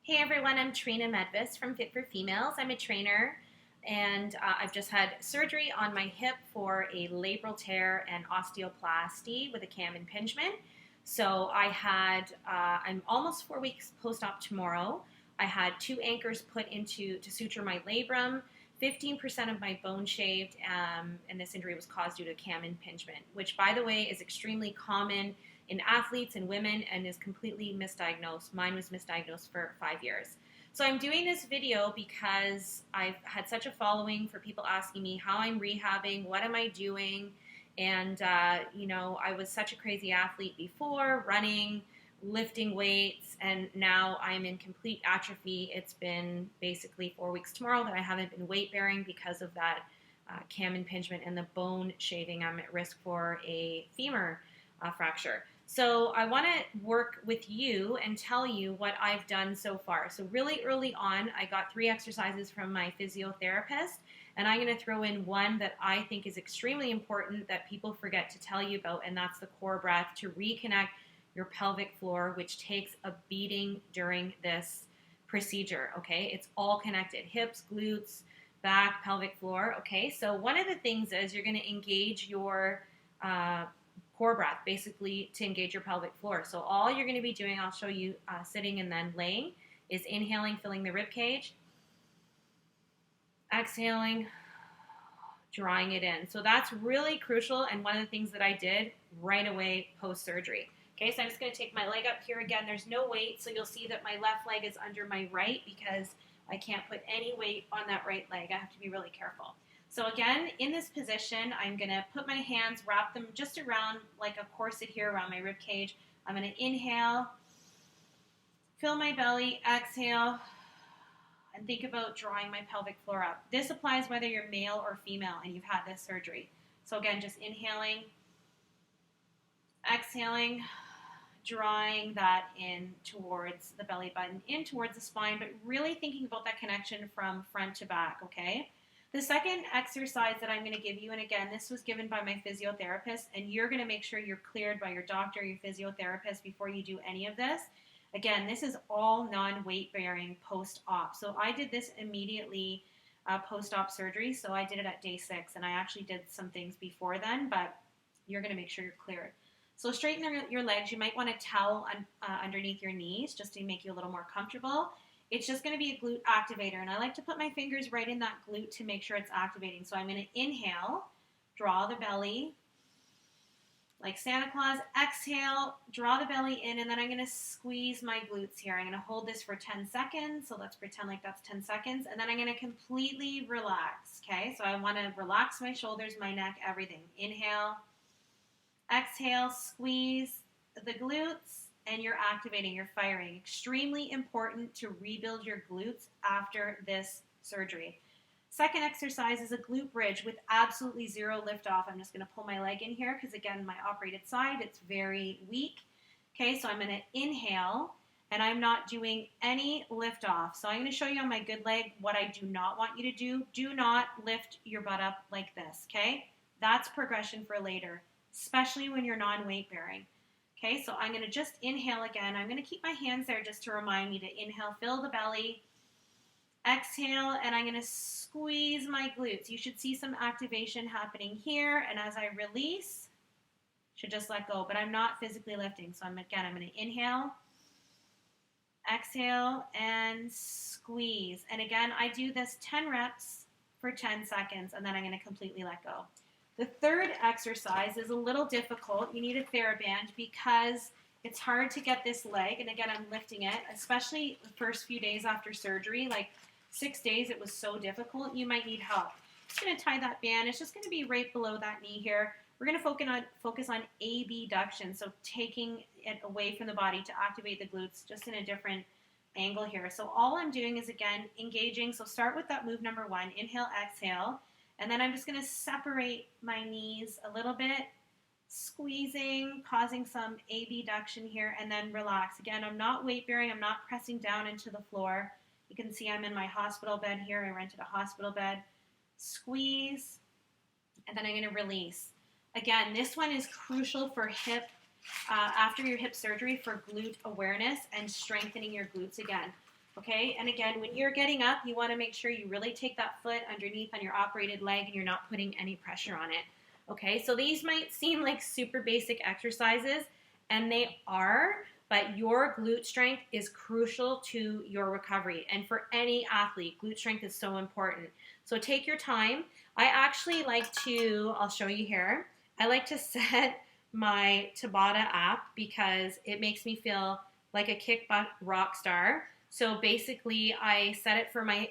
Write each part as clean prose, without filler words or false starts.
Hey everyone, I'm Trina Medvis from Fit for Females. I'm a trainer and I've just had surgery on my hip for a labral tear and osteoplasty with a cam impingement. So I'm almost 4 weeks post-op tomorrow. I had two anchors put into to suture my labrum, 15% of my bone shaved, and this injury was caused due to cam impingement, which by the way is extremely common in athletes and women and is completely misdiagnosed. Mine was misdiagnosed for 5 years. So I'm doing this video because I've had such a following for people asking me how I'm rehabbing, what am I doing, and I was such a crazy athlete before, running, lifting weights, and now I'm in complete atrophy. It's been basically 4 weeks tomorrow that I haven't been weight bearing because of that cam impingement and the bone shaving. I'm at risk for a femur fracture. So I want to work with you and tell you what I've done so far. So really early on, I got 3 exercises from my physiotherapist, and I'm going to throw in one that I think is extremely important that people forget to tell you about, and that's the core breath to reconnect your pelvic floor, which takes a beating during this procedure, okay? It's all connected, hips, glutes, back, pelvic floor, okay? So one of the things is you're going to engage your core breath, basically to engage your pelvic floor. So all you're going to be doing, I'll show you sitting and then laying, is inhaling, filling the rib cage, exhaling, drawing it in. So that's really crucial and one of the things that I did right away post-surgery. Okay, so I'm just going to take my leg up here again. There's no weight, so you'll see that my left leg is under my right because I can't put any weight on that right leg. I have to be really careful. So again, in this position, I'm going to put my hands, wrap them just around like a corset here around my rib cage. I'm going to inhale, fill my belly, exhale, and think about drawing my pelvic floor up. This applies whether you're male or female and you've had this surgery. So again, just inhaling, exhaling, drawing that in towards the belly button, in towards the spine, but really thinking about that connection from front to back, okay? The second exercise that I'm going to give you, and again, this was given by my physiotherapist, and you're going to make sure you're cleared by your doctor, your physiotherapist before you do any of this. Again, this is all non-weight bearing post-op. So I did this immediately post-op surgery, so I did it at day 6, and I actually did some things before then, but you're going to make sure you're cleared. So straighten your legs. You might want a towel underneath your knees just to make you a little more comfortable. It's just going to be a glute activator, and I like to put my fingers right in that glute to make sure it's activating. So I'm going to inhale, draw the belly, like Santa Claus, exhale, draw the belly in, and then I'm going to squeeze my glutes here. I'm going to hold this for 10 seconds, so let's pretend like that's 10 seconds, and then I'm going to completely relax, okay? So I want to relax my shoulders, my neck, everything. Inhale, exhale, squeeze the glutes, and you're activating, you're firing. Extremely important to rebuild your glutes after this surgery. Second exercise is a glute bridge with absolutely zero lift off. I'm just going to pull my leg in here because, again, my operated side, it's very weak. Okay, so I'm going to inhale, and I'm not doing any lift off. So I'm going to show you on my good leg what I do not want you to do. Do not lift your butt up like this, okay? That's progression for later, especially when you're non-weight bearing. Okay, so I'm going to just inhale again. I'm going to keep my hands there just to remind me to inhale, fill the belly, exhale, and I'm going to squeeze my glutes. You should see some activation happening here, and as I release, should just let go, but I'm not physically lifting. So I'm going to inhale, exhale, and squeeze. And again, I do this 10 reps for 10 seconds, and then I'm going to completely let go. The third exercise is a little difficult. You need a TheraBand because it's hard to get this leg, and again, I'm lifting it, especially the first few days after surgery, like 6 days, it was so difficult. You might need help. I'm just going to tie that band. It's just going to be right below that knee here. We're going to focus on abduction, so taking it away from the body to activate the glutes, just in a different angle here. So all I'm doing is, again, engaging. So start with that move number 1. Inhale, exhale. And then I'm just going to separate my knees a little bit, squeezing, causing some abduction here, and then relax. Again, I'm not weight bearing. I'm not pressing down into the floor. You can see I'm in my hospital bed here. I rented a hospital bed. Squeeze, and then I'm going to release. Again, this one is crucial for hip, after your hip surgery, for glute awareness and strengthening your glutes again. Okay, and again, when you're getting up, you want to make sure you really take that foot underneath on your operated leg and you're not putting any pressure on it. Okay, so these might seem like super basic exercises, and they are, but your glute strength is crucial to your recovery. And for any athlete, glute strength is so important. So take your time. I actually like to, I'll show you here, I like to set my Tabata app because it makes me feel like a kick butt rock star. So basically, I set it for my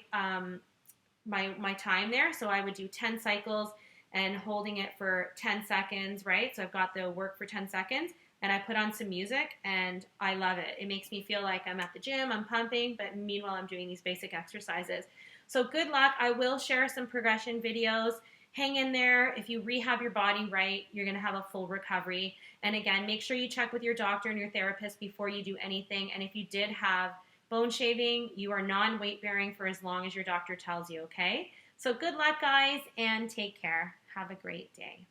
time there. So I would do 10 cycles and holding it for 10 seconds, right? So I've got the work for 10 seconds, and I put on some music, and I love it. It makes me feel like I'm at the gym, I'm pumping, but meanwhile I'm doing these basic exercises. So good luck. I will share some progression videos. Hang in there. If you rehab your body right, you're going to have a full recovery. And again, make sure you check with your doctor and your therapist before you do anything. And if you did have bone shaving, you are non-weight bearing for as long as your doctor tells you, okay? So good luck, guys, and take care. Have a great day.